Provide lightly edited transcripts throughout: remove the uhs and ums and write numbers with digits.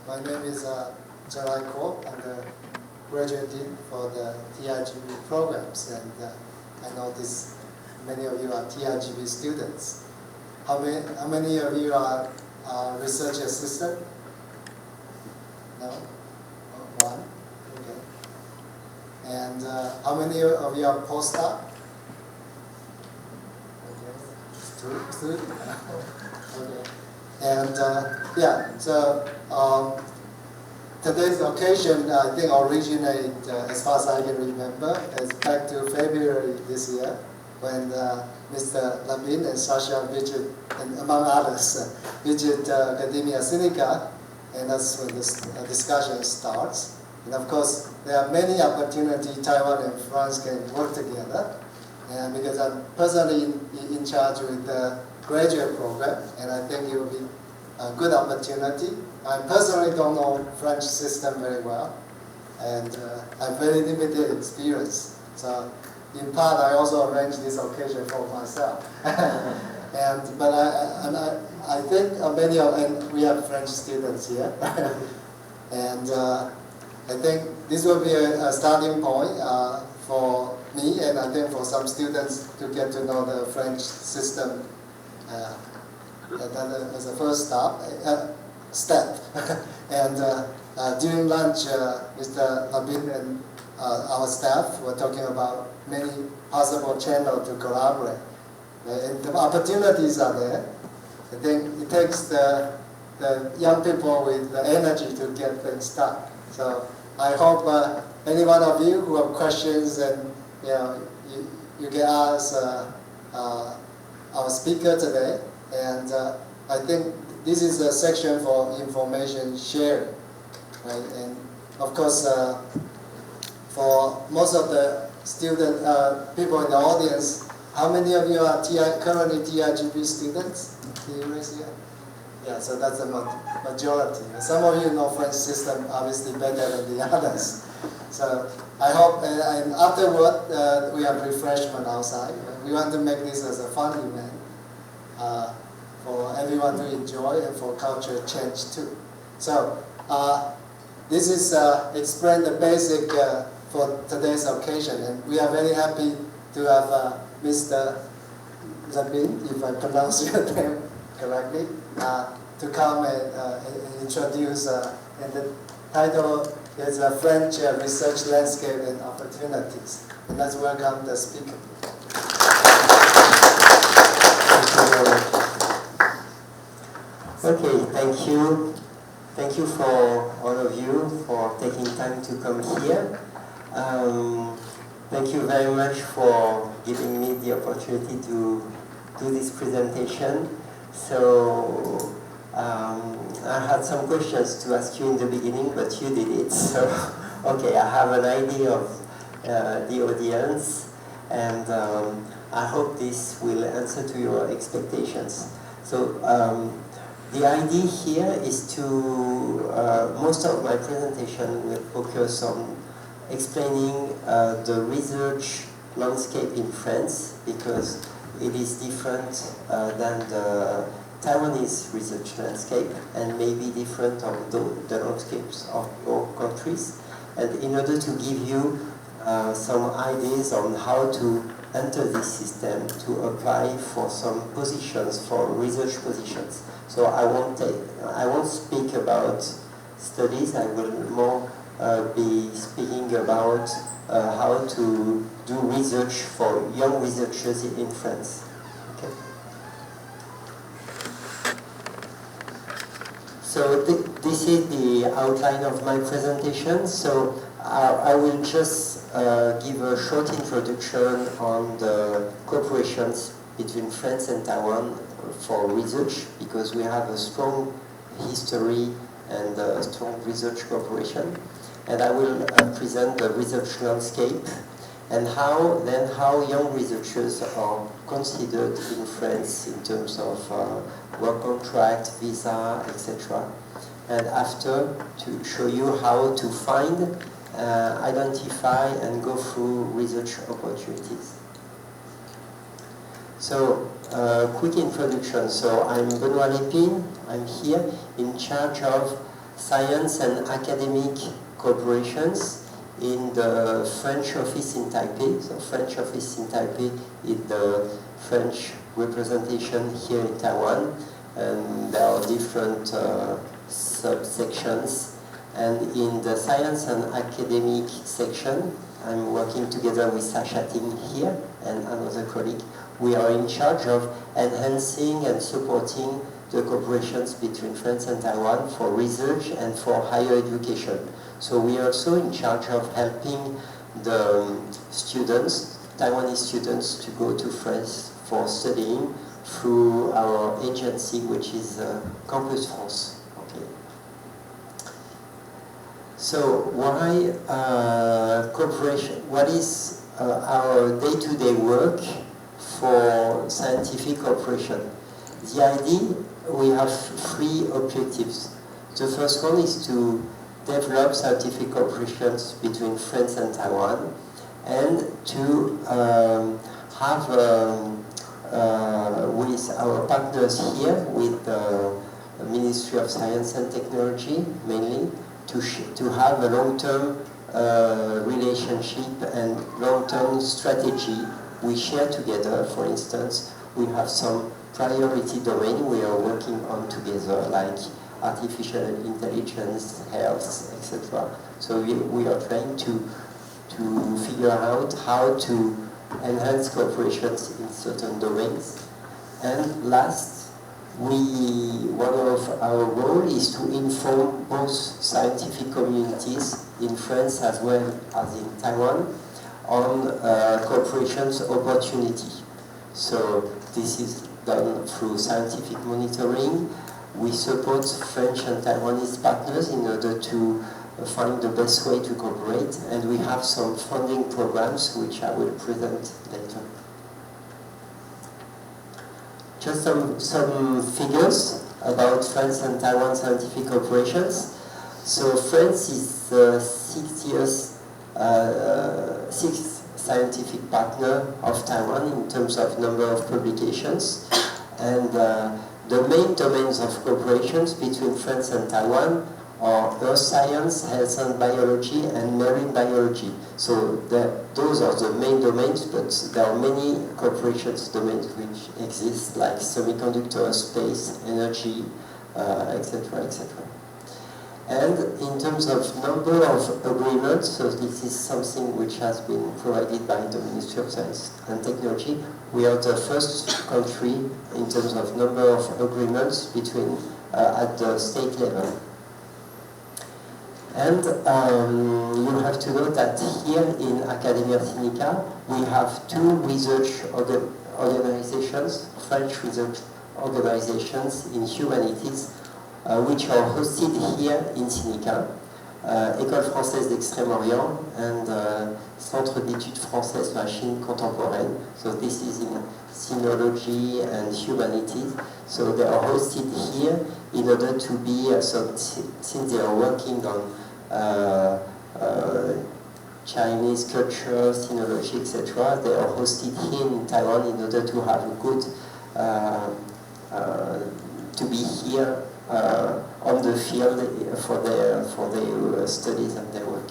My name is Jalai Ko. I'm the graduate dean for the TIGP programs, and I know many of you are TIGP students. How many of you are research assistant? No? Oh, one? Okay. And how many of you are postdoc? Okay. Two? Okay. And yeah, so today's occasion, I think, originated, as far as I can remember, is back to February this year, when Mr. Labin and Sasha visit, and among others, visit Academia Sinica, and that's when this discussion starts. And of course, there are many opportunities Taiwan and France can work together, and because I'm personally in charge with the graduate program, and I think it will be a good opportunity. I personally don't know French system very well, and I have very limited experience. So in part, I also arranged this occasion for myself. But I think many of, and we have French students here, and I think this will be a starting point for me, and I think for some students to get to know the French system as a first step. And during lunch, Mr. Labin and our staff were talking about many possible channels to collaborate. And the opportunities are there. I think it takes the young people with the energy to get things done. So I hope any one of you who have questions, and you can ask our speaker today. And I think this is a section for information sharing, right? And of course, for most of the student people in the audience, how many of you are currently TIGP students? Can you raise your hand? Yeah, so that's the majority. Some of you know French system obviously better than the others. So I hope, and afterward, we have refreshment outside. We want to make this as a fun event for everyone to enjoy and for culture change too. So this is explain the basic for today's occasion, and we are very happy to have Mr. Labin, if I pronounce your name correctly, to come and introduce, and the title is French Research Landscape and Opportunities. And let's welcome the speaker. Okay, thank you. Thank you for all of you for taking time to come here. Thank you very much for giving me the opportunity to do this presentation. So I had some questions to ask you in the beginning, but you did it. So okay, I have an idea of the audience, and I hope this will answer to your expectations. So the idea here is to, most of my presentation will focus on explaining the research landscape in France, because it is different than the Taiwanese research landscape, and maybe different of the landscapes of your countries. And in order to give you some ideas on how to enter this system to apply for some positions, for research positions. So I won't speak about studies. I will more be speaking about how to do research for young researchers in France. Okay. So this is the outline of my presentation. So I will just give a short introduction on the cooperations between France and Taiwan for research, because we have a strong history and a strong research cooperation. And I will present the research landscape and how young researchers are considered in France in terms of work contract, visa, etc. And after, to show you how to find, identify and go through research opportunities. So, quick introduction. So I'm Benoît Lépine. I'm here in charge of science and academic cooperations in the French office in Taipei. So French office in Taipei is the French representation here in Taiwan, and there are different subsections. And in the science and academic section, I'm working together with Sasha Ting here and another colleague. We are in charge of enhancing and supporting the cooperations between France and Taiwan for research and for higher education. So we are also in charge of helping the students, Taiwanese students, to go to France for studying through our agency, which is Campus France. Okay. So why cooperation? What is our day-to-day work for scientific cooperation? The idea, we have three objectives. The first one is to develop scientific cooperations between France and Taiwan, and to have with our partners here, with the Ministry of Science and Technology mainly, to have a long-term relationship and long-term strategy we share together. For instance, we have some priority domain we are working on together, like artificial intelligence, health, etc. So we are trying to figure out how to enhance cooperations in certain domains. And last, one of our role is to inform both scientific communities in France as well as in Taiwan on cooperation's opportunity. So this is done through scientific monitoring. We support French and Taiwanese partners in order to find the best way to cooperate, and we have some funding programs which I will present later. Just some figures about France and Taiwan scientific cooperations. So France is the sixth scientific partner of Taiwan in terms of number of publications, and the main domains of cooperations between France and Taiwan are earth science, health and biology, and marine biology. So those are the main domains, but there are many cooperations domains which exist, like semiconductor, space, energy, etc., etc. And in terms of number of agreements, so this is something which has been provided by the Ministry of Science and Technology, we are the first country in terms of number of agreements between at the state level. And you have to know that here in Academia Sinica, we have two research organizations, French research organizations in humanities, which are hosted here in Sinica, École Française d'Extrême-Orient and Centre d'études françaises sur la Chine contemporaine. So this is in sinology and humanities. So they are hosted here in order to be, since they are working on Chinese culture, sinology, etc., they are hosted here in Taiwan in order to have a good, to be here on the field for their studies and their work.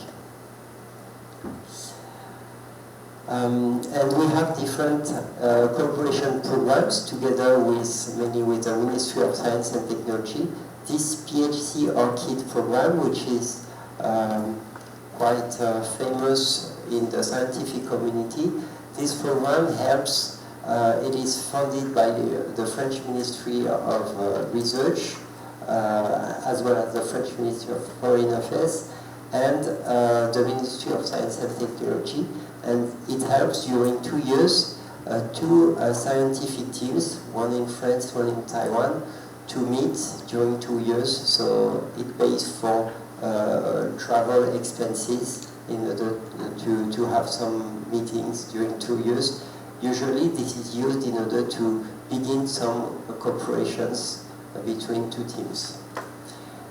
And we have different cooperation programs together mainly with the Ministry of Science and Technology. This PhD ORCID program, which is quite famous in the scientific community, this program helps, it is funded by the French Ministry of Research, as well as the French Ministry of Foreign Affairs and the Ministry of Science and Technology. And it helps during 2 years, two scientific teams, one in France, one in Taiwan, to meet during 2 years. So it pays for travel expenses in order to have some meetings during 2 years. Usually this is used in order to begin some cooperations between two teams.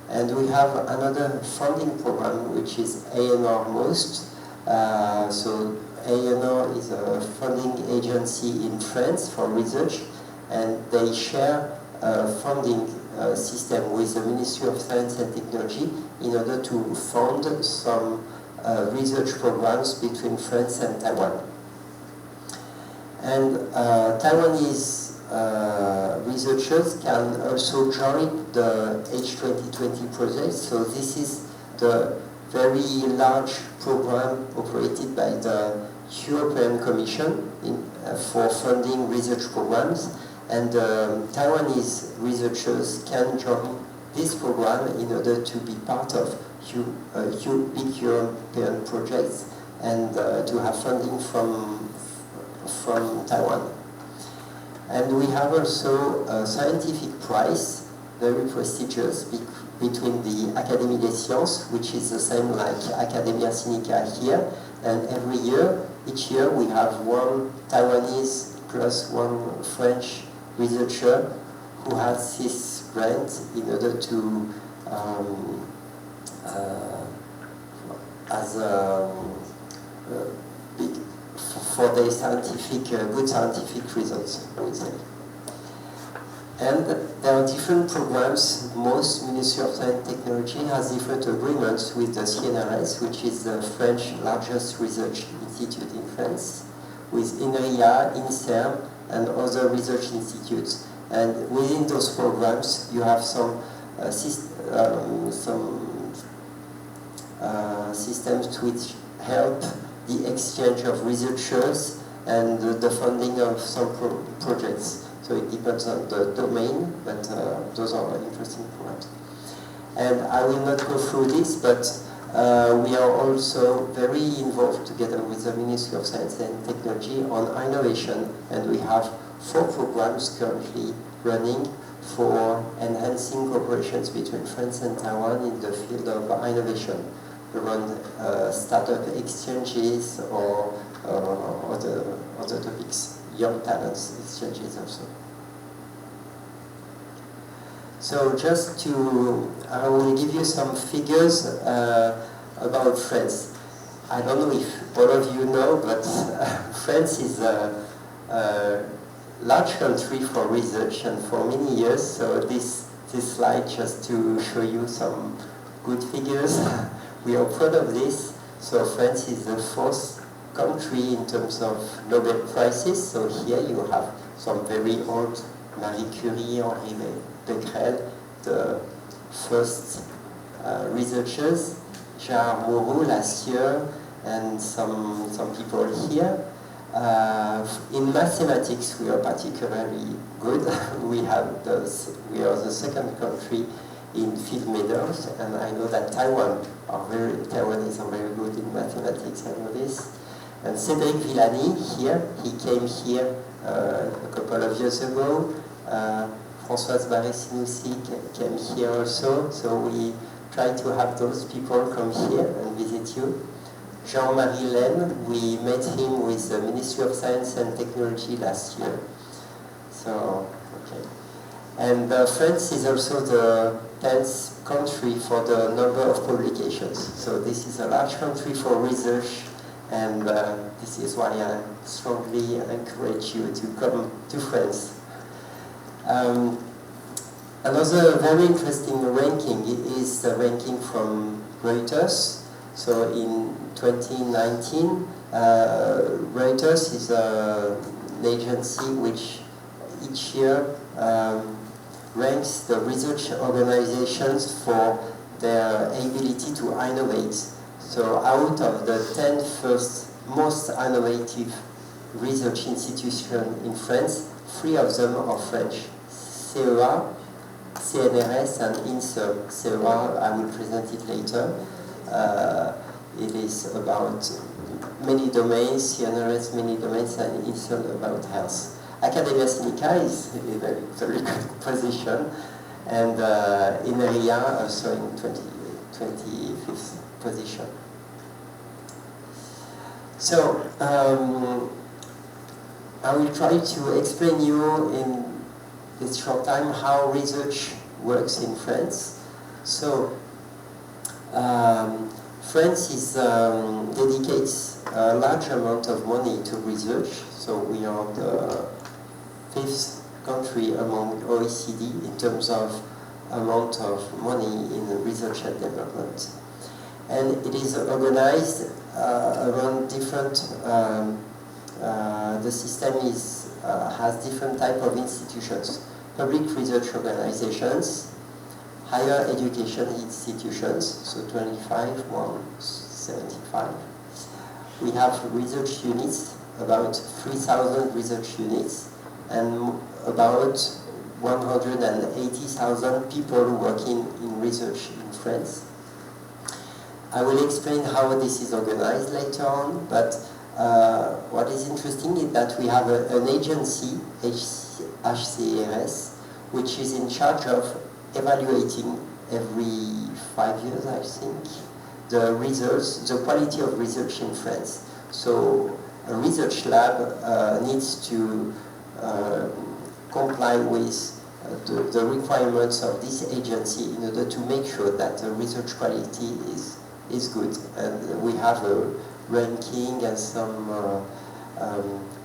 And we have another funding program which is ANR Most. So ANR is a funding agency in France for research, and they share funding system with the Ministry of Science and Technology in order to fund some research programs between France and Taiwan. And Taiwanese researchers can also join the H2020 project. So this is the very large program operated by the European Commission for funding research programs. And Taiwanese researchers can join this program in order to be part of big European projects and to have funding from Taiwan. And we have also a scientific prize, very prestigious, between the Académie des Sciences, which is the same like Academia Sinica here, and every year, each year we have one Taiwanese plus one French researcher who has this grant in order to as a big for their scientific good scientific results, I would say. And there are different programs. Most Ministry of Science and Technology has different agreements with the CNRS, which is the French largest research institute in France, with INRIA, INSERM, and other research institutes. And within those programs, you have some systems which help the exchange of researchers and the funding of some projects. So it depends on the domain, but those are interesting programs. And I will not go through this, but we are also very involved together with the Ministry of Science and Technology on innovation, and we have 4 programs currently running for enhancing cooperations between France and Taiwan in the field of innovation, around startup exchanges or other topics, young talents exchanges also. So just I will give you some figures about France. I don't know if all of you know, but France is a large country for research and for many years. So this slide just to show you some good figures. We are proud of this. So France is the 4th country in terms of Nobel Prizes. So here you have some very old Marie Curie, Henri Becquerel, the first researchers, Gerard Moreau last year, and some people here. In mathematics, we are particularly good. We are the 2nd country in field medals, and I know that Taiwanese are very good in mathematics. I know this. And Cédric Villani here, he came here a couple of years ago. Françoise Barré-Sinoussi came here also, so we try to have those people come here and visit you. Jean-Marie Laine, we met him with the Ministry of Science and Technology last year. So, okay. And France is also the 10th country for the number of publications. So this is a large country for research, and this is why I strongly encourage you to come to France. Another very interesting ranking is the ranking from Reuters. So in 2019, Reuters is an agency which each year ranks the research organizations for their ability to innovate. So out of the 10 first most innovative research institutions in France, 3 of them are French: CEA, CNRS, and INSERM. CEA, I will present it later. It is about many domains, CNRS many domains, and INSERM about health. Academia Sinica is in a very good position, and INRIA also in 25th position. So, I will try to explain you in this short time how research works in France. So, France dedicates a large amount of money to research. So we are the 5th country among OECD in terms of amount of money in research and development. And it is organized around different, the system has different type of institutions. Public research organizations, higher education institutions, so 25, 175. We have research units, about 3,000 research units, and about 180,000 people working in research in France. I will explain how this is organized later on, but what is interesting is that we have an agency, HCRS, which is in charge of evaluating every 5 years, I think, the results, the quality of research in France. So a research lab needs to comply with the requirements of this agency in order to make sure that the research quality is good. And we have a ranking and some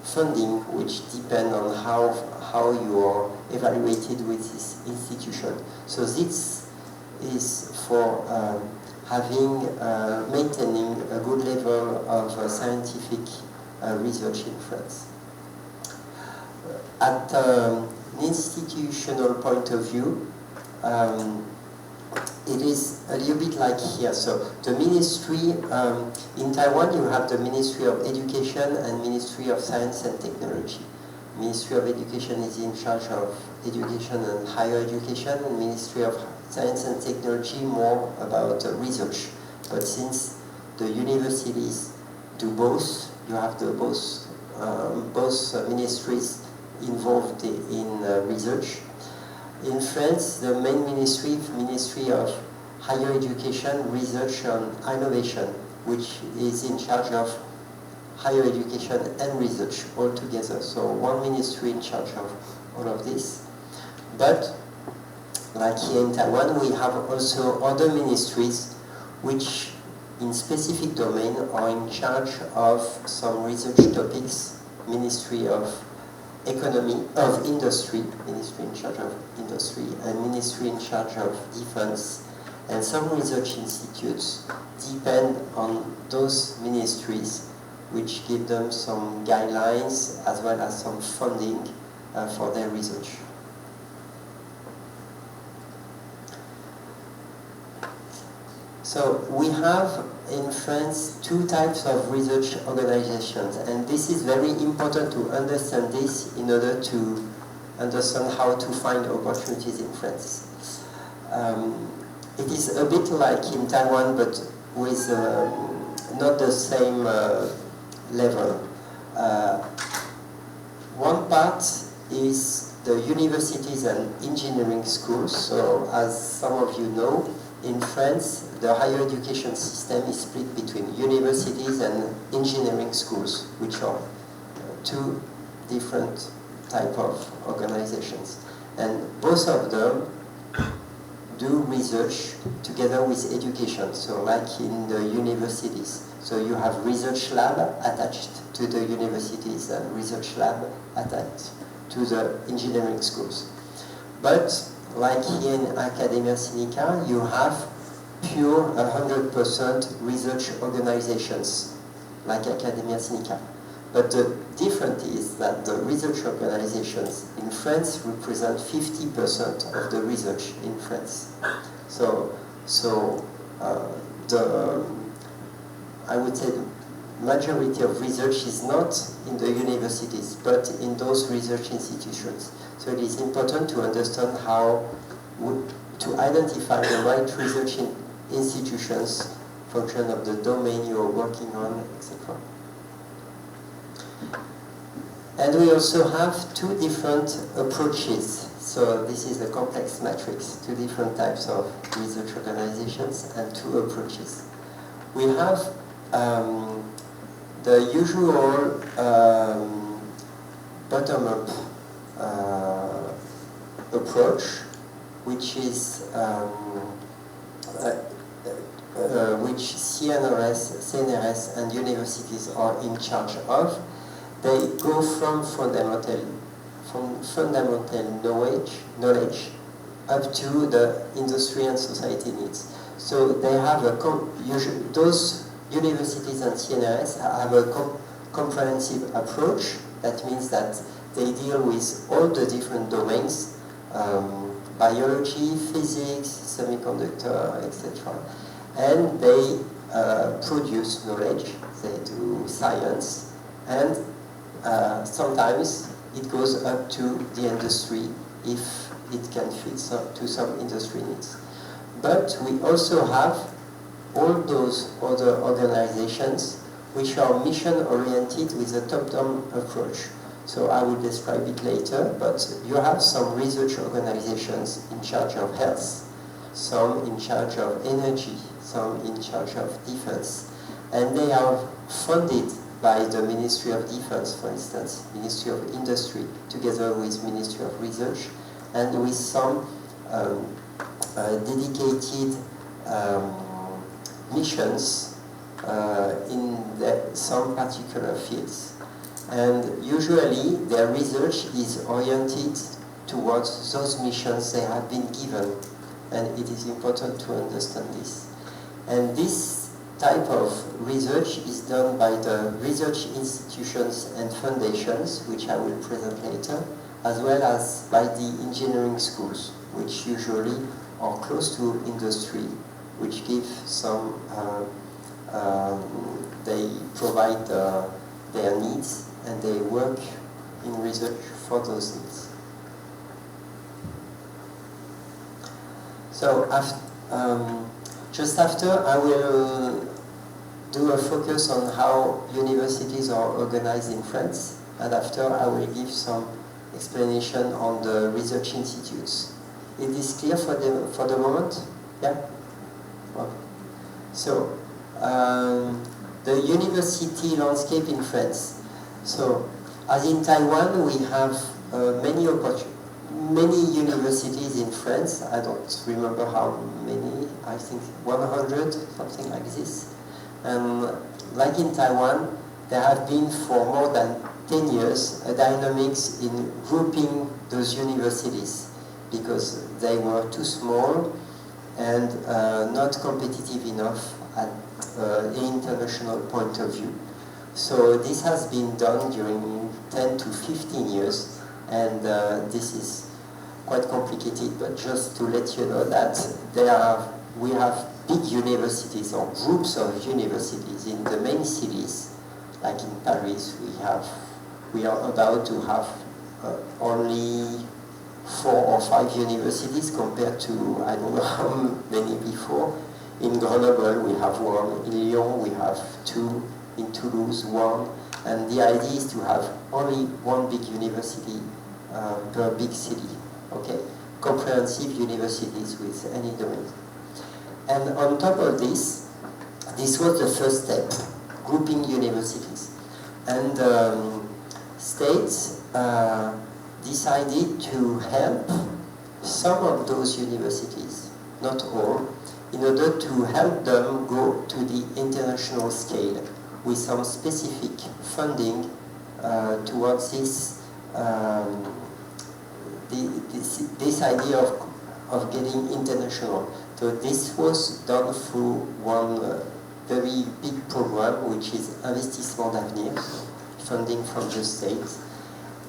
funding which depend on how you are evaluated with this institution. So this is for maintaining a good level of scientific research in France. At an institutional point of view, it is a little bit like here. So the ministry, in Taiwan you have the Ministry of Education and Ministry of Science and Technology. Ministry of Education is in charge of education and higher education, and Ministry of Science and Technology more about research. But since the universities do both, you have the both ministries involved in research. In France, the main ministry, Ministry of Higher Education, Research and Innovation, which is in charge of higher education and research all together. So one ministry in charge of all of this. But like here in Taiwan, we have also other ministries which in specific domain are in charge of some research topics. Ministry of Economy, of Industry, Ministry in charge of Industry, and Ministry in charge of Defense. And some research institutes depend on those ministries, which give them some guidelines as well as some funding for their research. So we have in France two types of research organizations, and this is very important to understand this in order to understand how to find opportunities in France. It is a bit like in Taiwan, but with not the same level. One part is the universities and engineering schools. So as some of you know, in France, the higher education system is split between universities and engineering schools, which are two different type of organizations. And both of them do research together with education, so like in the universities. So you have research lab attached to the universities and research lab attached to the engineering schools. But like here in Academia Sinica, you have pure 100% research organizations, like Academia Sinica. But the difference is that the research organizations in France represent 50% of the research in France. I would say the majority of research is not in the universities, but in those research institutions. So it is important to understand how to identify the right research institutions, function of the domain you are working on, etc. And we also have two different approaches. So this is a complex matrix, two different types of research organizations and two approaches. We have the usual bottom-up approach, which is which CNRS and universities are in charge of. They go from from fundamental knowledge up to the industry and society needs. So they have those universities and CNRS have a comprehensive approach. That means that they deal with all the different domains, biology, physics, semiconductor, etc. And they produce knowledge, they do science, and sometimes it goes up to the industry if it can fit to some industry needs. But we also have all those other organizations which are mission-oriented with a top-down approach. So I will describe it later, but you have some research organizations in charge of health, some in charge of energy, some in charge of defense, and they are funded by the Ministry of Defense, for instance, Ministry of Industry, together with Ministry of Research, and with some dedicated missions in some particular fields. And usually their research is oriented towards those missions they have been given, and it is important to understand this. And this type of research is done by the research institutions and foundations, which I will present later, as well as by the engineering schools, which usually are close to industry, which give some, they provide their needs and they work in research for those needs. So just after, I will do a focus on how universities are organized in France, and after I will give some explanation on the research institutes. Is this clear for the moment? Yeah? Okay. So, the university landscape in France. So, as in Taiwan, we have many universities in France. I don't remember how many, I think 100, something like this. And like in Taiwan, there have been for more than 10 years a dynamics in grouping those universities because they were too small and not competitive enough at the international point of view. So this has been done during 10 to 15 years, and this is quite complicated, but just to let you know that we have big universities or groups of universities in the main cities, like in Paris we are about to have only 4 or 5 universities compared to I don't know how many before. In Grenoble we have 1, in Lyon we have 2, in Toulouse 1, and the idea is to have only 1 big university per big city, okay? Comprehensive universities with any domain. And on top of this was the first step, grouping universities. And states decided to help some of those universities, not all, in order to help them go to the international scale with some specific funding towards this this idea of getting international. So this was done through one very big program, which is Investissement d'Avenir, funding from the states.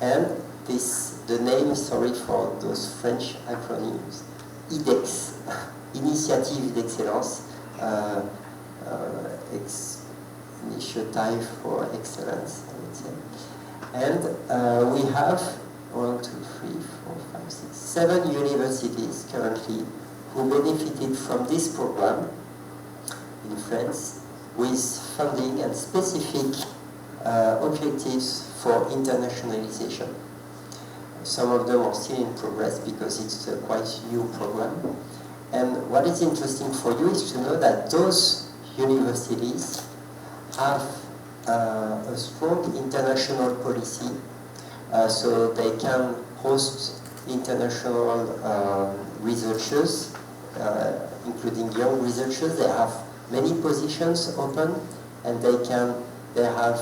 And the name, sorry for those French acronyms, IDEX, Initiative d'Excellence, Initiative for Excellence, I would say. And we have 1, 2, 3, 4, 5, 6, 7 universities currently who benefited from this program in France with funding and specific objectives for internationalization. Some of them are still in progress because it's a quite new program. And what is interesting for you is to know that those universities have a strong international policy, so they can host international researchers, including young researchers. They have many positions open, and they have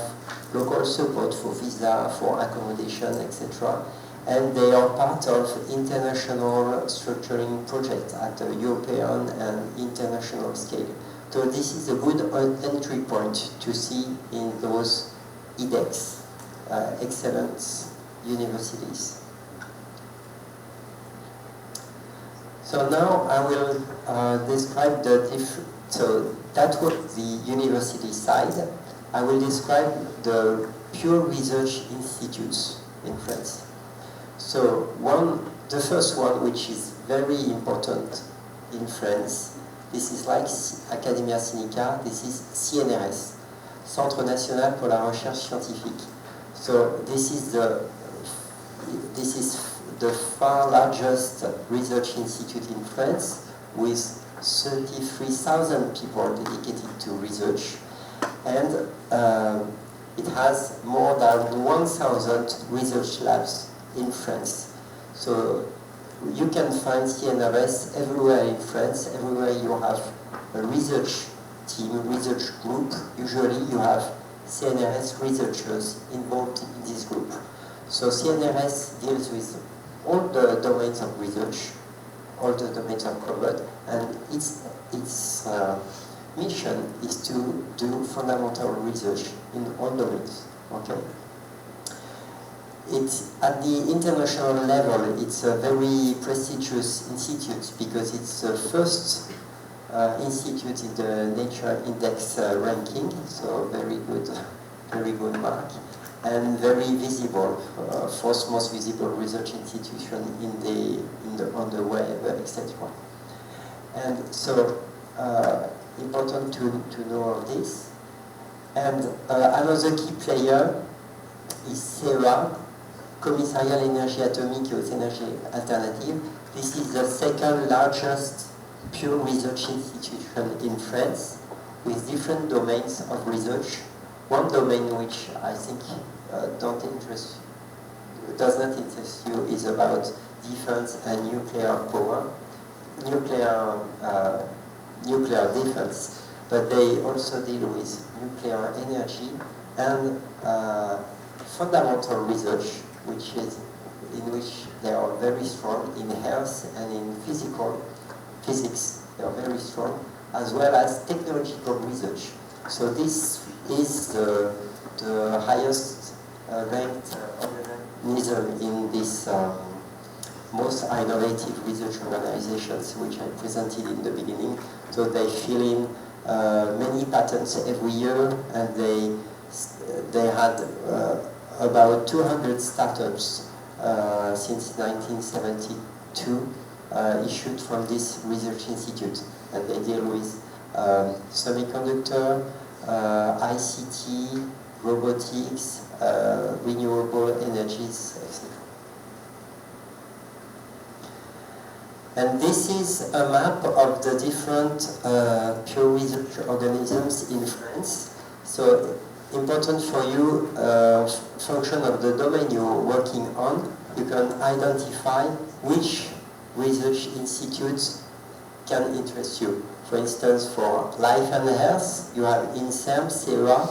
local support for visa, for accommodation, etc. and they are part of international structuring projects at the European and international scale. So this is a good entry point to see in those IDEX, excellence universities. So now I will describe so that was the university side. I will describe the pure research institutes in France. So the first one, which is very important in France, this is like Academia Sinica, this is CNRS, Centre National pour la Recherche Scientifique. So this is the far largest research institute in France, with 33,000 people dedicated to research, and it has more than 1,000 research labs in France. So you can find CNRS everywhere in France. Everywhere you have a research team, a research group, usually you have CNRS researchers involved in this group. So CNRS deals with all the domains of research, all the domains are covered, and its mission is to do fundamental research in all domains. Okay. It's at the international level. It's a very prestigious institute because it's the first institute in the Nature Index ranking. So very good mark, and very visible, fourth most visible research institution on the web, etc. And so important to know of this. And another key player is CEA, Commissariat à l'énergie atomique et aux énergies alternatives. This is the second largest pure research institution in France, with different domains of research. One domain which I think does not interest you is about defense and nuclear power, nuclear defense, but they also deal with nuclear energy and fundamental research, in which they are very strong in health and in physics. They are very strong, as well as technological research. So this is the highest ranked organism in this most innovative research organizations, which I presented in the beginning. So they fill in many patents every year, and they had about 200 startups since 1972 issued from this research institute, and they deal with semiconductor, ICT, robotics, renewable energies, etc. And this is a map of the different pure research organisms in France. So important for you, function of the domain you're working on, you can identify which research institutes can interest you. For instance, for life and health, you have INSERM, CEA,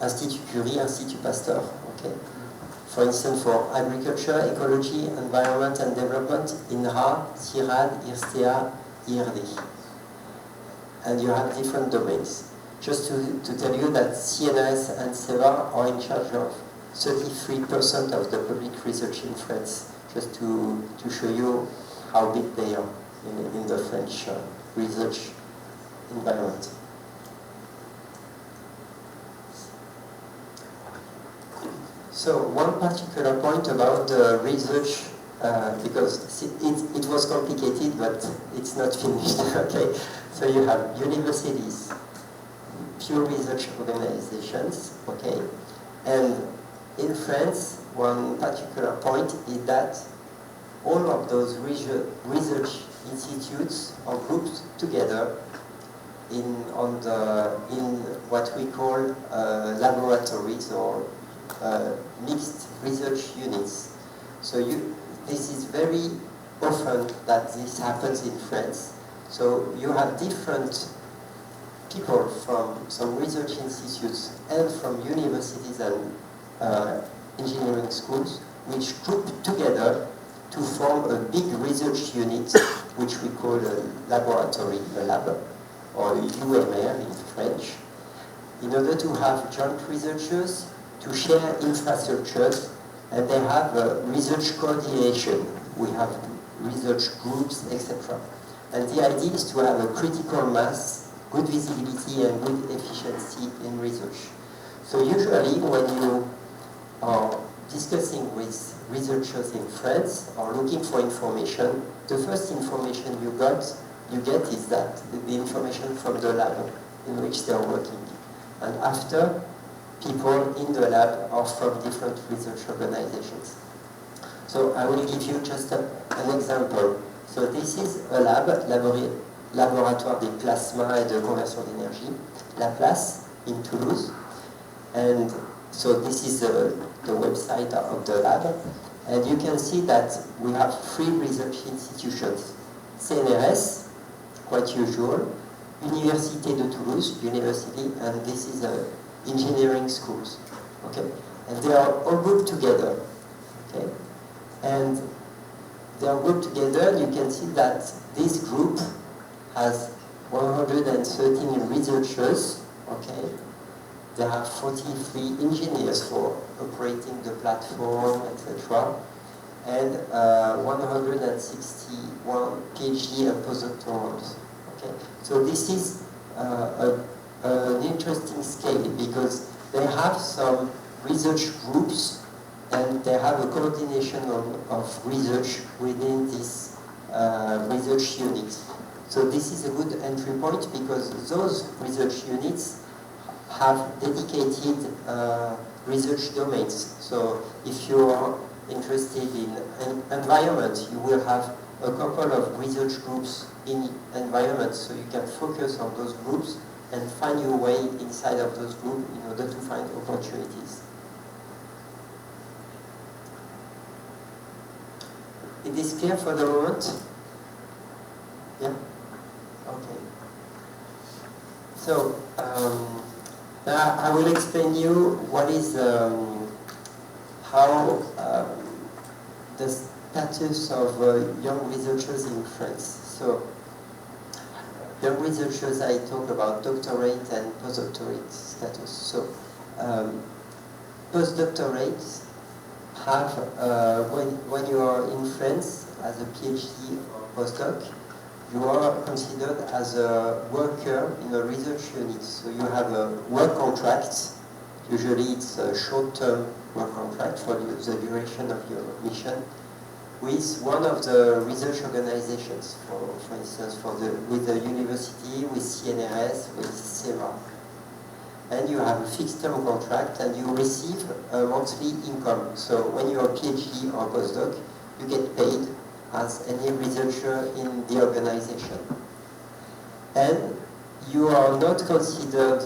Institut Curie, Institut Pasteur. Okay. For instance, for agriculture, ecology, environment and development, INRA, CIRAD, IRSTEA, IRD. And you have different domains. Just to tell you that CNRS and CEA are in charge of 33% of the public research in France, just to show you how big they are in the French research environment. So one particular point about the research, because it was complicated, but it's not finished. Okay, so you have universities, pure research organizations. Okay, and in France, one particular point is that all of those research institutes are grouped together in what we call laboratories or mixed research units. So this is very often that this happens in France. So you have different people from some research institutes and from universities and engineering schools which group together to form a big research unit, which we call a laboratory, a lab, or a UMR in French, in order to have joint researchers, to share infrastructures, and they have research coordination. We have research groups, etc. And the idea is to have a critical mass, good visibility, and good efficiency in research. So usually when you are discussing with researchers in France or looking for information, the first information you get is that the information from the lab in which they are working. And after, people in the lab are from different research organizations. So I will give you just an example. So this is a laboratoire des plasmas et de conversion d'énergie, La Place in Toulouse. And so this is the website of the lab. And you can see that we have 3 research institutions. CNRS, quite usual, Université de Toulouse, university, and this is engineering schools. Okay? And they are all grouped together. Okay? And they are grouped together, and you can see that this group has 113 researchers. Okay? There are 43 engineers for operating the platform, etc. And 161 PhD and postdoctorals. Okay? So this is an interesting scale because they have some research groups and they have a coordination of research within this research unit. So this is a good entry point because those research units have dedicated research domains. So if you are interested in an environment, you will have a couple of research groups in environment, so you can focus on those groups and find your way inside of those groups in order to find opportunities. It is clear for the moment? Yeah? Okay. So, now I will explain you what is, how the status of young researchers in France. So, young researchers, I talk about doctorate and postdoctorate status. So, postdoctorates have, when you are in France as a PhD or postdoc, you are considered as a worker in a research unit. So you have a work contract. Usually it's a short-term work contract for the duration of your mission with one of the research organizations, for instance, with the university, with CNRS, with SEMA. And you have a fixed-term contract and you receive a monthly income. So when you are a PhD or postdoc, you get paid as any researcher in the organization. And you are not considered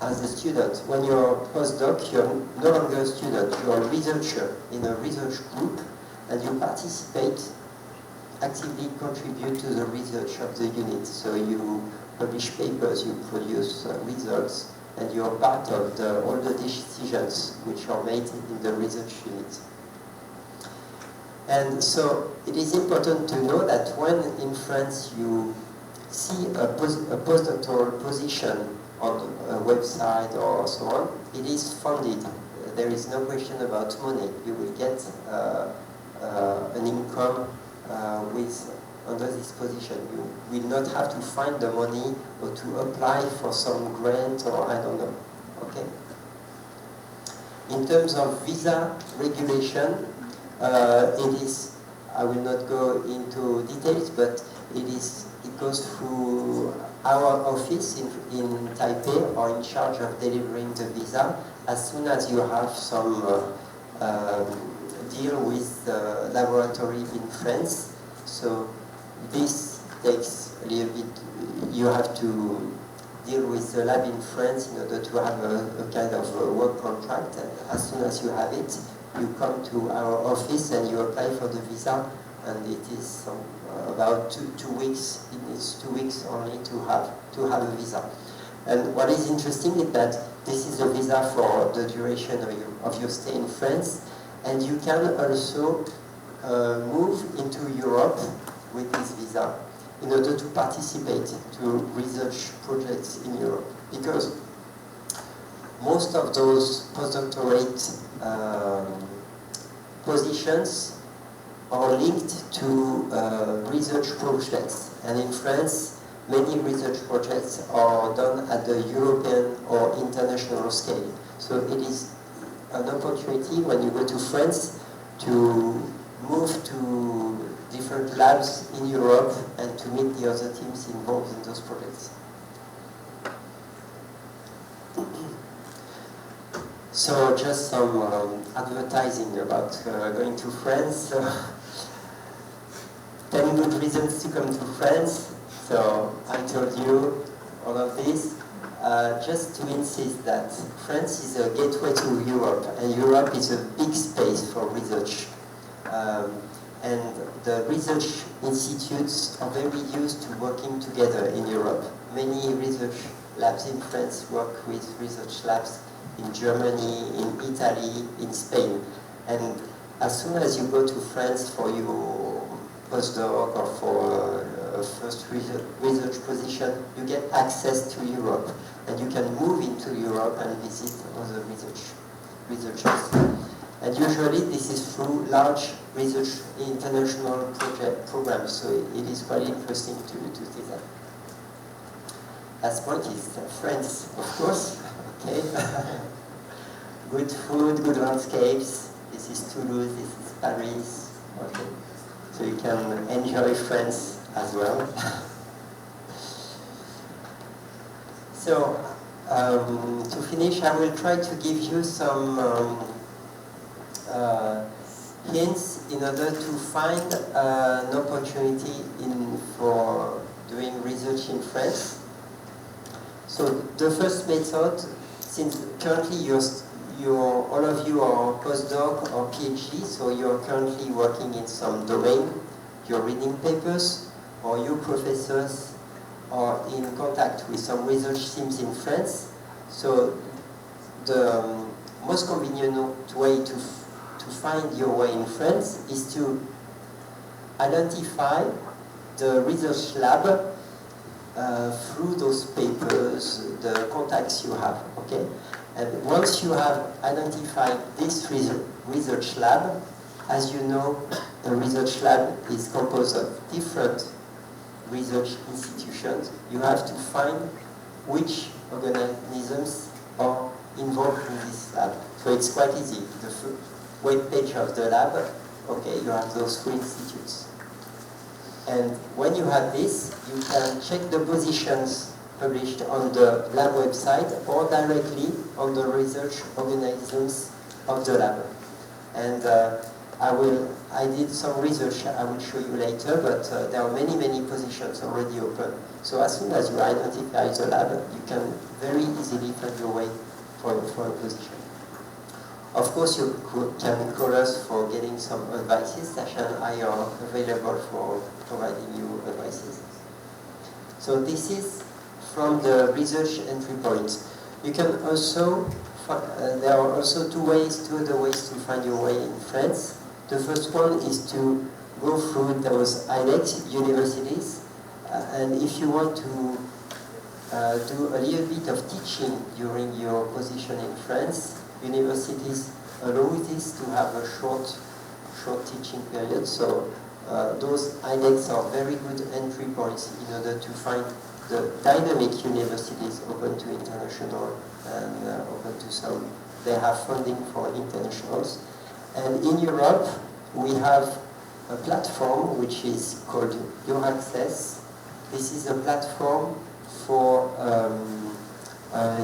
as a student. When you're a postdoc, you're no longer a student. You're a researcher in a research group, and you participate, actively contribute to the research of the unit. So you publish papers, you produce results, and you're part of all the decisions which are made in the research unit. And so it is important to know that when in France you see a postdoctoral position on a website or so on, it is funded. There is no question about money. You will get an income under this position. You will not have to find the money or to apply for some grant or I don't know. Okay. In terms of visa regulation, it is, I will not go into details, but it goes through our office in Taipei, or in charge of delivering the visa, as soon as you have some deal with the laboratory in France. So this takes a little bit, you have to deal with the lab in France in order to have a kind of a work contract, and as soon as you have it, you come to our office and you apply for the visa, and it is about two weeks. It needs 2 weeks only to have a visa. And what is interesting is that this is a visa for the duration of your stay in France, And you can also move into Europe with this visa in order to participate to research projects in Europe. Because most of those postdoctorate positions are linked to research projects. And in France, many research projects are done at the European or international scale. So it is an opportunity when you go to France to move to different labs in Europe and to meet the other teams involved in those projects. So just some advertising about going to France. 10 good reasons to come to France. So I told you all of this just to insist that France is a gateway to Europe, and Europe is a big space for research. And the research institutes are very used to working together in Europe. Many research labs in France work with research labs in Germany, in Italy, in Spain. And as soon as you go to France for your postdoc or for a first research position, you get access to Europe. And you can move into Europe and visit other researchers. And usually this is through large research international programs, so it is quite interesting to see that. Last point is France, of course. Okay. Good food, good landscapes. This is Toulouse, this is Paris. Okay. So you can enjoy France as well. So to finish, I will try to give you some hints in order to find an opportunity for doing research in France. So the first method, since currently all of you are postdoc or PhD, so you're currently working in some domain, you're reading papers, or you professors are in contact with some research teams in France. So the most convenient way to find your way in France is to identify the research lab through those papers, the contacts you have, okay? And once you have identified this research lab, as you know, the research lab is composed of different research institutions. You have to find which organisms are involved in this lab. So it's quite easy. The web page of the lab, okay, you have those three institutes. And when you have this, you can check the positions published on the lab website or directly on the research organisms of the lab. And I did some research I will show you later, but there are many positions already open. So as soon as you identify the lab, you can very easily find your way for a position. Of course, you can call us for getting some advices. Sasha and I are available for providing you advices. So this is from the research entry point. You can also, there are also two other ways to find your way in France. The first one is to go through those ILEX universities, and if you want to do a little bit of teaching during your position in France, universities allow this to have a short teaching period. So those ILEX are very good entry points in order to find the dynamic universities open to international and open to some. They have funding for internationals. And in Europe, we have a platform which is called Your Access. This is a platform for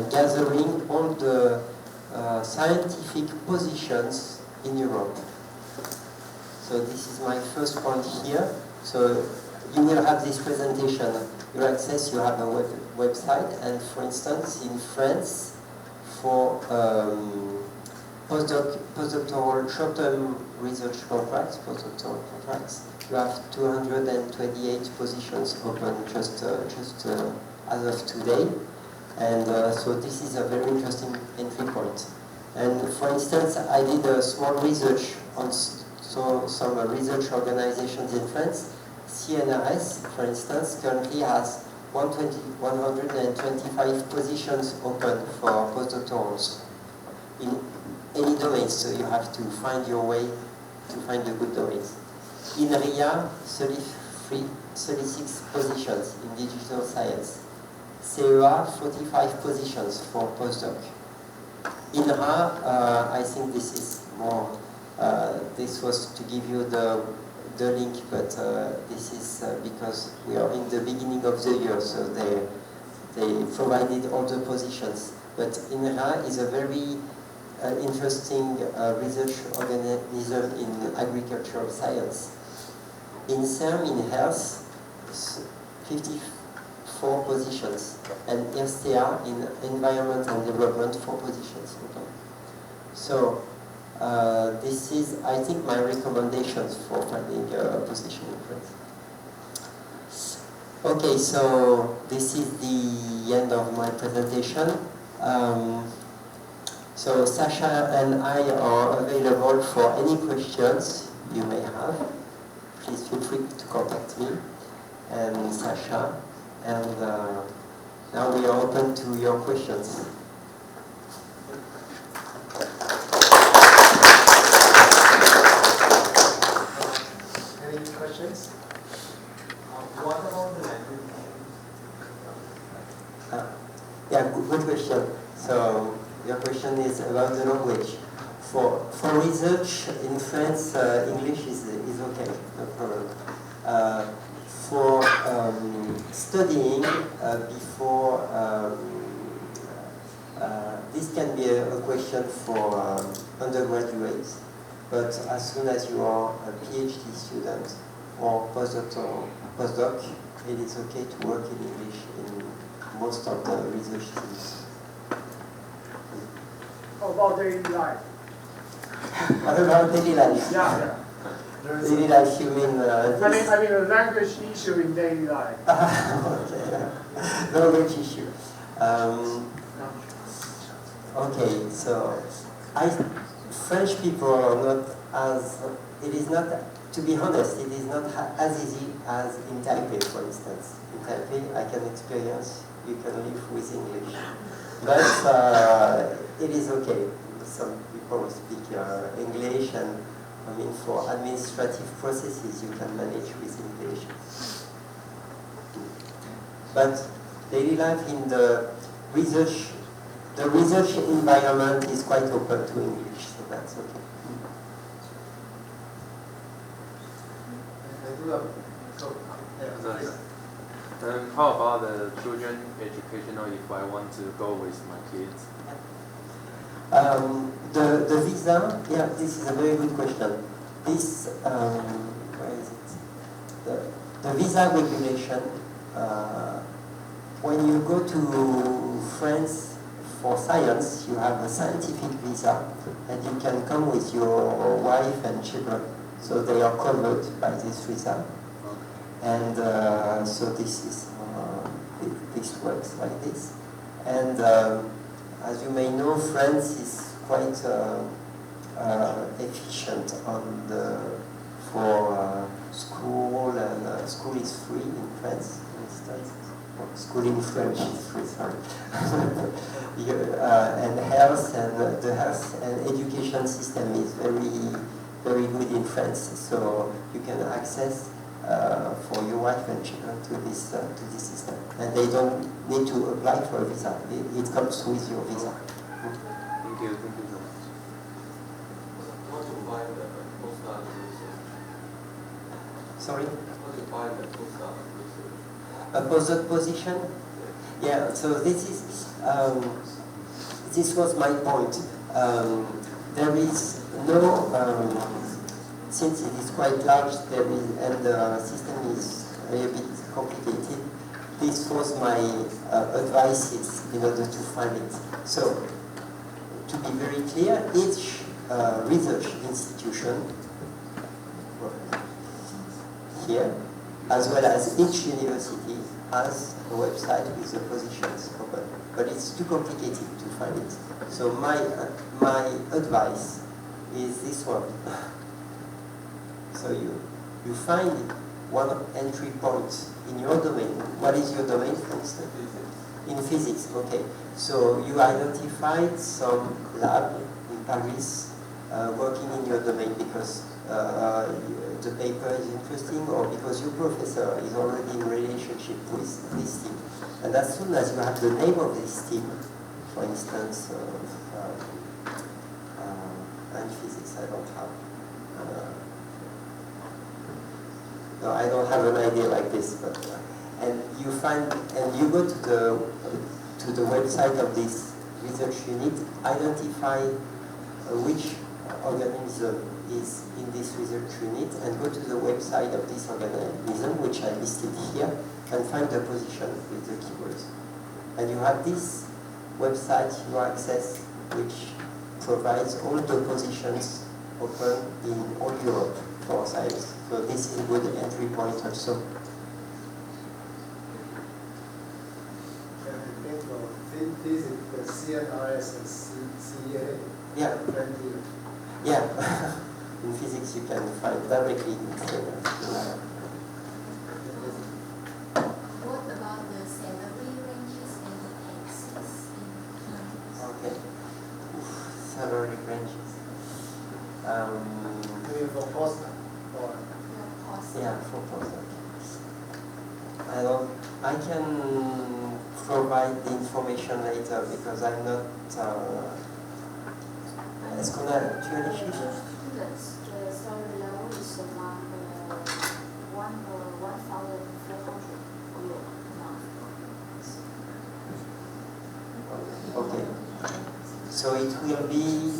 gathering all the scientific positions in Europe. So this is my first point here. So you will have this presentation. Your Access, you have a website, and for instance, in France, for postdoctoral short-term research contracts, postdoctoral contracts, you have 228 positions open just as of today. And so this is a very interesting entry point. And for instance, I did a small research on some research organizations in France. CNRS, for instance, currently has 125 positions open for postdoctorals in any domain, so you have to find your way to find the good domains. In RIA, 36 positions in digital science. CEA, 45 positions for postdoc. In RA, I think this is more, this was to give you the link, but this is because we are in the beginning of the year, so they provided all the positions. But INRA is a very interesting research organism in agricultural science. In CERM, in health, 54 positions, and RCA in environment and development, 4 positions. Okay. So this is, I think, my recommendations for finding a position in France. Okay, so this is the end of my presentation. So Sasha and I are available for any questions you may have. Please feel free to contact me and Sasha. And now we are open to your questions. Any questions? What about the language? Yeah, good question. So your question is about the language. For research in France, English is okay, no problem. For studying before, this can be a question for undergraduates, but as soon as you are a PhD student or postdoc, it is okay to work in English in most of the research teams. How about daily life? What about daily life? Yeah. Daily life, you mean? I mean the language issue in daily life. Okay, language issue. Okay, so French people are not as, it is not, to be honest, it is not as easy as in Taipei, for instance. In Taipei, I can experience, you can live with English. But it is okay. Some people speak English, and I mean, for administrative processes, you can manage with English. But daily life in the research environment is quite open to English, so that's okay. How about the children educational if I want to go with my kids? The visa, yeah, this is a very good question. This, where is it? The visa regulation, when you go to France for science, you have a scientific visa, and you can come with your wife and children. So they are covered by this visa. And so this is, this works like this. And as you may know, France is quite efficient on for school, and school is free in France, for instance. School in French is free, sorry. And health, and the health and education system is very, very good in France. So you can access for your wife and children to this system, and they don't need to apply for a visa. It comes with your visa. Thank you so much. How to find the postdoc research? Sorry? How to find the postdoc research? A postdoc position? Yeah. So this is this was my point. There is no. Since it is quite large, and the system is a bit complicated, this was my advice in order to find it. So, to be very clear, each research institution here, as well as each university, has a website with the positions open, but it's too complicated to find it. So my advice is this one. So you find one entry point in your domain. What is your domain, for instance? In physics, okay. So you identified some lab in Paris working in your domain because the paper is interesting or because your professor is already in relationship with this team. And as soon as you have the name of this team, for instance, and physics, I don't have. No, I don't have an idea like this, but and you find and you go to the website of this research unit, identify which organism is in this research unit, and go to the website of this organism, which I listed here, and find the position with the keywords. And you have this website you access, which provides all the positions open in all Europe for science. So this is a good entry point also. Physics, the CNRS and CA. Yeah. Yeah. In physics, you can find directly in What about the salary ranges and the taxes in Okay. Salary ranges. Maybe for postdoc or your cost? Yeah, for postdoc. I can provide the information later because I'm not. Est-ce qu'on a actually chiffres? Students, the salary level is around 1,400 euro a month. Okay. So it will be,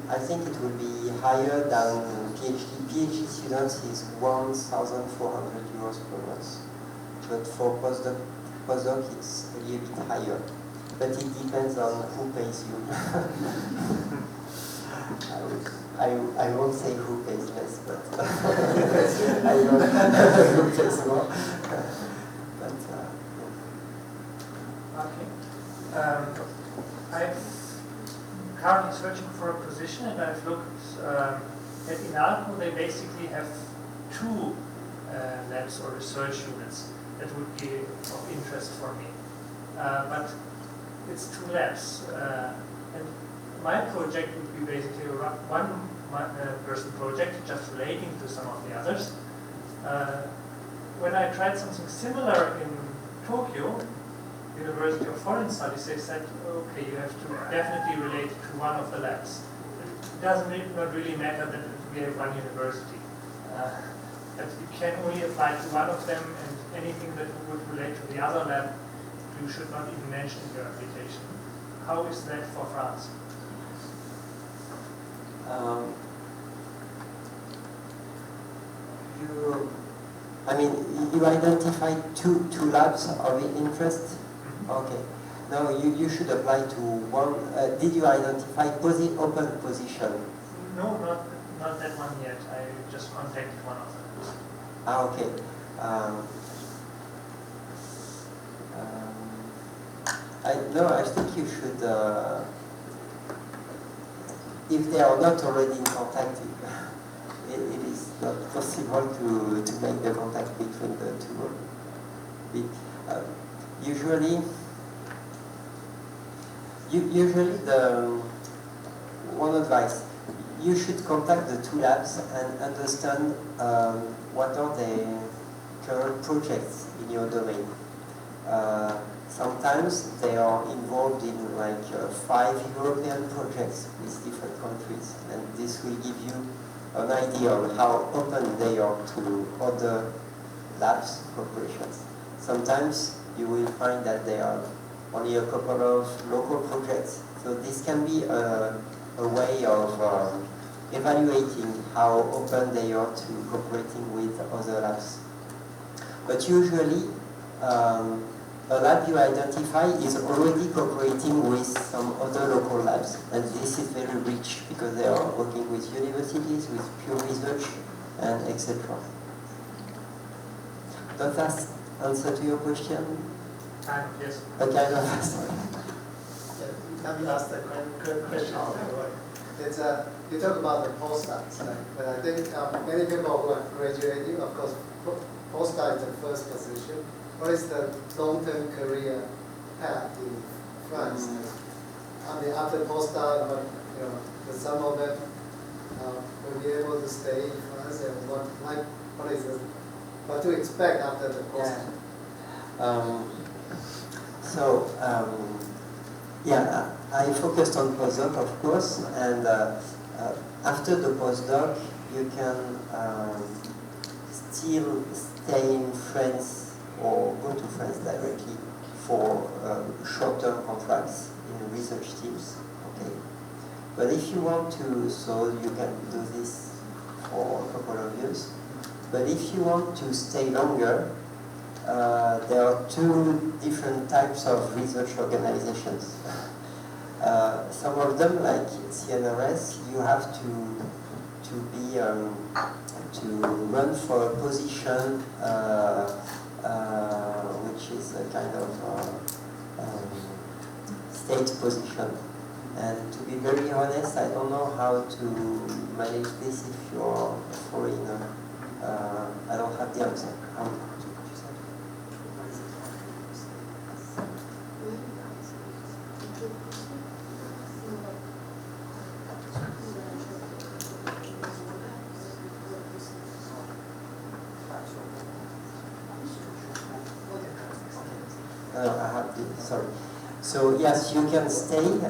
I think it will be higher than PhD. PhD students is 1,400 euros per month. But for postdoc it's a little bit higher. But it depends on who pays you. I won't say who pays less, but I know who pays more. But, I'm currently searching for a position, and I've looked at Inalco. They basically have two labs or research units that would be of interest for me. But it's two labs, and my project would be basically a one-person project, just relating to some of the others. When I tried something similar in Tokyo, University of Foreign Studies, they said, okay, you have to definitely relate to one of the labs. It doesn't not really matter that we have one university. But you can only apply to one of them, and anything that would relate to the other lab, you should not even mention in your application. How is that for France? You identified two labs of interest. Okay. Now you should apply to one. Did you identify open position? No, not that one yet. I just contacted one of them. Okay. I think you should. If they are not already in contact, it is not possible to make the contact between the two. Usually the one advice, you should contact the two labs and understand what are the current projects in your domain. Sometimes they are involved in 5 European projects with different countries, and this will give you an idea on how open they are to other labs corporations. Sometimes you will find that there are only a couple of local projects, so this can be a way of evaluating how open they are to cooperating with other labs. But usually, a lab you identify is already cooperating with some other local labs, and this is very rich because they are working with universities, with pure research, and etc. Don't ask answer to your question? Kind of, yes. A kind of answer. Let me ask the question. It's, you talk about the postdocs, right? But I think many people who are graduating, of course, postdoc is the first position. What is the long-term career path in France? I mean, after postdoc, some of them will be able to stay in France, and what to expect after the postdoc? I focused on postdoc, of course, and after the postdoc, you can still stay in France or go to France directly for short-term contracts in research teams. Okay, but if you want to, so you can do this for a couple of years. But if you want to stay longer, there are two different types of research organizations. Some of them, like CNRS, you have to run for a position which is a kind of state position. And to be very honest, I don't know how to manage this if you're a foreigner. I don't have the answer. Sorry. So yes, you can stay. You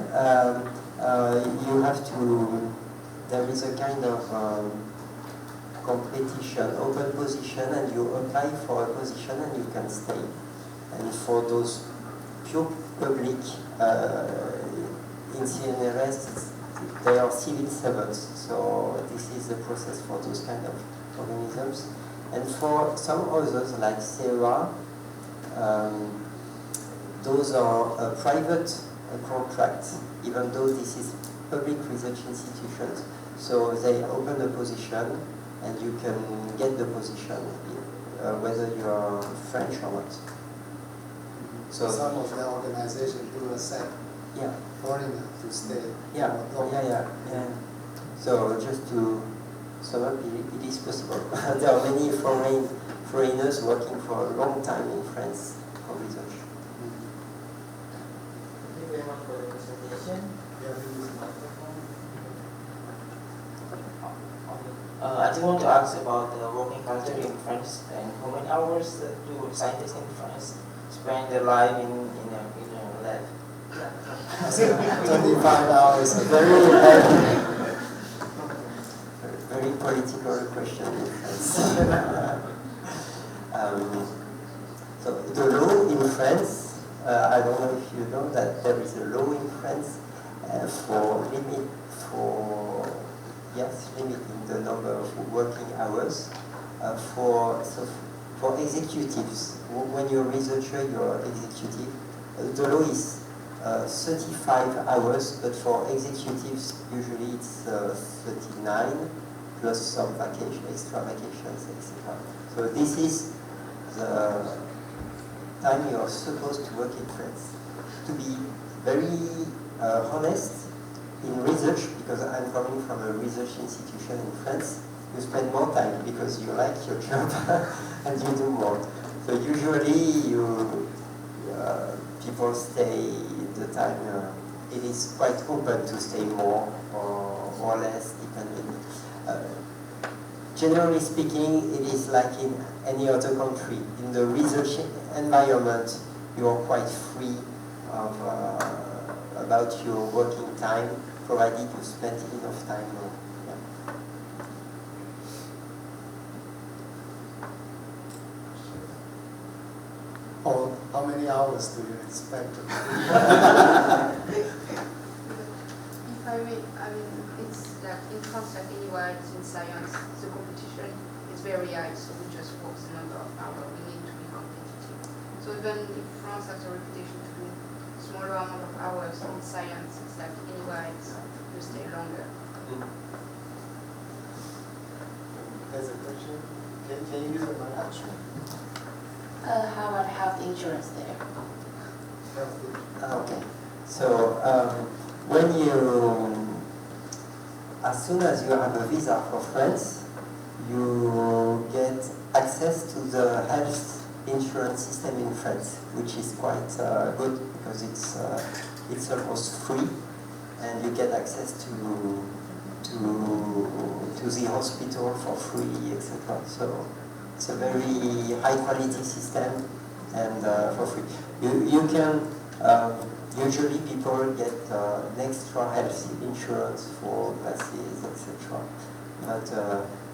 have to. There is a kind of competition, open position, and you apply for a position and you can stay. And for those pure public in CNRS, they are civil servants. So this is the process for those kind of organisms. And for some others, like SERA, those are private contracts, even though this is public research institutions. So they open a position and you can get the position whether you are French or not. So some of the organizations do accept foreigner to stay. Yeah. So just to sum up, it is possible. There are many foreigners working for a long time in France for research. Thank you very much for the presentation. I just want to ask about the working culture in France and how many hours do scientists in France spend their life in a lab? 25 hours. Very political question in France. So the law in France, I don't know if you know that there is a law in France limiting the number of working hours for executives. When you're a researcher, you're executive. The law is 35 hours, but for executives, usually it's 39 plus some extra vacations, etc. So this is the time you're supposed to work in France. To be very honest, in research, because I'm coming from a research institution in France, you spend more time because you like your job and you do more. So usually people stay the time, it is quite open to stay more or less, depending. Generally speaking, it is like in any other country. In the research environment, you are quite free about your working time, provided you spend enough time. Or how many hours do you expect? If I may, it's like in France, like anywhere in science, the competition is very high, so we just work the number of hours we need to be competitive. So even if France has a reputation to do smaller amount of hours in science, it's like anywhere you stay longer. There's a question. Can you use the mic? How about health insurance there? Okay. So when as soon as you have a visa for France, you get access to the health insurance system in France, which is quite good because it's almost free, and you get access to the hospital for free, etc. So it's a very high quality system and for free. You can usually people get an extra health insurance for glasses, etc. But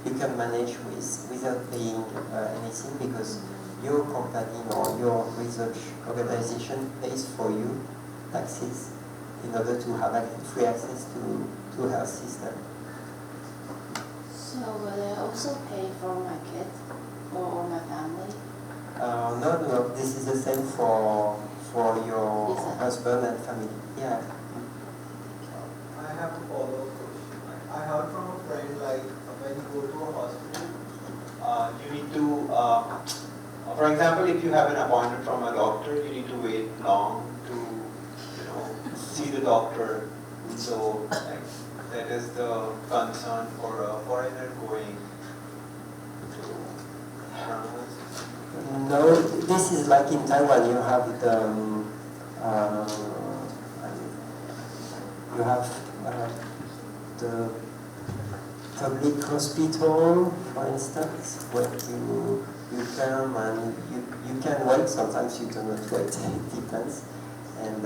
you can manage without paying anything because your company or your research organization pays for you taxes in order to have free access to health system. So will I also pay for my kids or my family? No, this is the same for your Visa. husband and family. Yeah. I have a follow-up question. I heard from a friend, like when you go to a hospital, you need to, for example, if you have an appointment from a doctor, you need to wait long to, see the doctor. So that is the concern for a foreigner going to France. No, this is like in Taiwan. You have the public hospital, for instance, where you come and you can wait. Sometimes you do not wait. It depends. And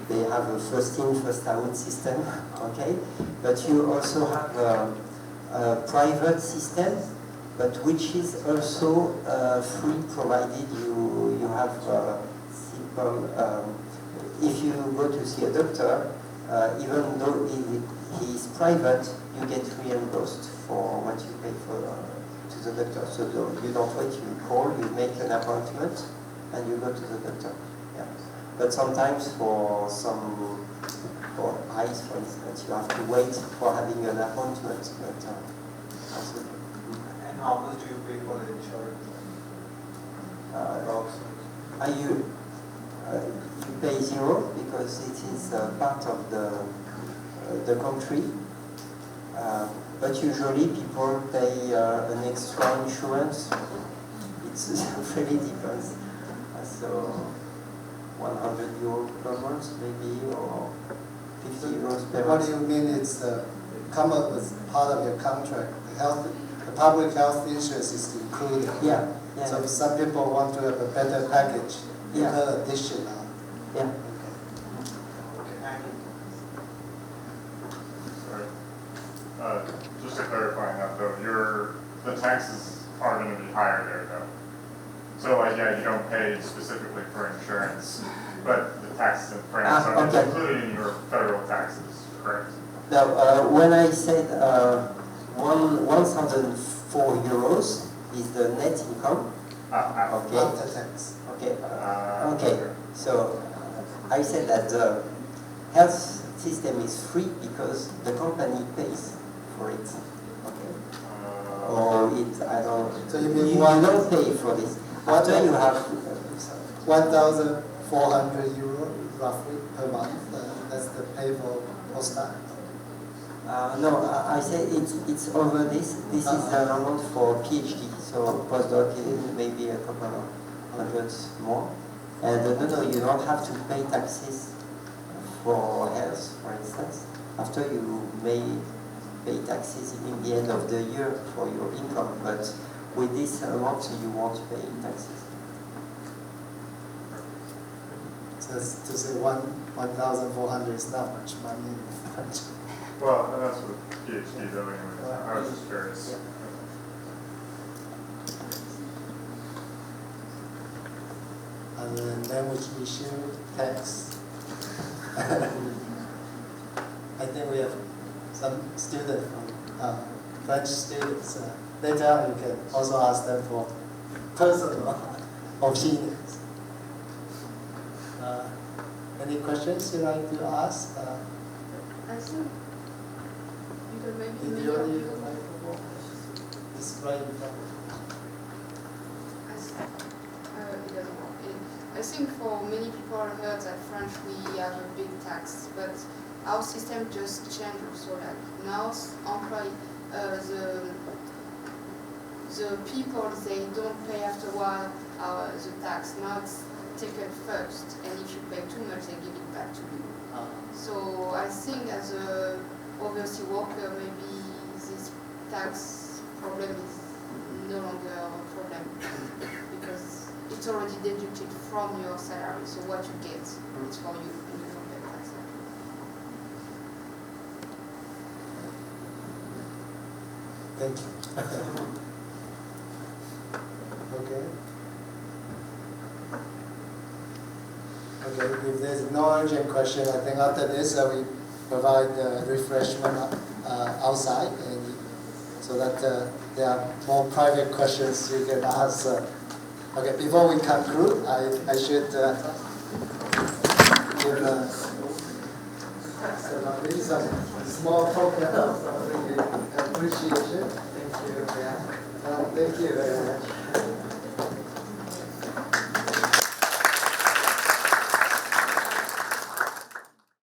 they have a first in, first out system. Okay, but you also have a private system, but which is also free, provided you have simple. If you go to see a doctor, even though he is private, you get reimbursed for what you pay to the doctor. So you don't wait, you call, you make an appointment, and you go to the doctor. Yeah. But sometimes for eyes, for instance, you have to wait for having an appointment. But also, And how much do you pay for the insurance? you pay zero because it is part of the country. But usually people pay an extra insurance. It's really depends. So 100 euros per month maybe, or 50 euros per What month. do you mean it's come up with part of your contract? The public health insurance is included. Yeah. So if some people want to have a better package, you Yeah. pay additional. Yeah. Okay, thank you. Sorry. Just to clarify that though, the taxes are going to be higher there though. So like, yeah, you don't pay specifically for insurance, but the taxes in France are okay. included in your federal taxes, correct? Now, when I said 1,004 euros is the net income, okay. After tax. Okay. Okay. So I said that the health system is free because the company pays for it. Okay. Or it, I don't. So you mean you don't pay for this. After you have 1,400 euro roughly per month. That's the pay for postdoc. no, I say it's over this. This is the amount for PhD. So postdoc is maybe a couple of hundreds more. And no, you don't have to pay taxes for health, for instance. After you may pay taxes in the end of the year for your income, but with this amount you won't pay taxes. So to say 1,400 is not much money in French. Well, that's what PhD though anyway. I was just curious. And then language issue, tax. I think we have some students from French students. Later on you can also ask them for personal opinions. Any questions you'd like to ask? I think you can maybe Did you already microphone? It's right in front. I I think for many people heard that French we have a big tax, but our system just changed also. Like now, the people they don't pay after a while the tax. Now it's taken first, and if you pay too much, they give it back to you. So I think as a overseas worker, maybe this tax problem is no longer a problem because it's already deducted from your salary. So what you get is for you, and you don't pay tax. Thank you. Okay. Okay, if there's no urgent question, I think after this we provide refreshment outside, and so that there are more private questions you can ask. Okay, before we conclude, I should give some small token of appreciation. Thank you. Yeah. Thank you very much.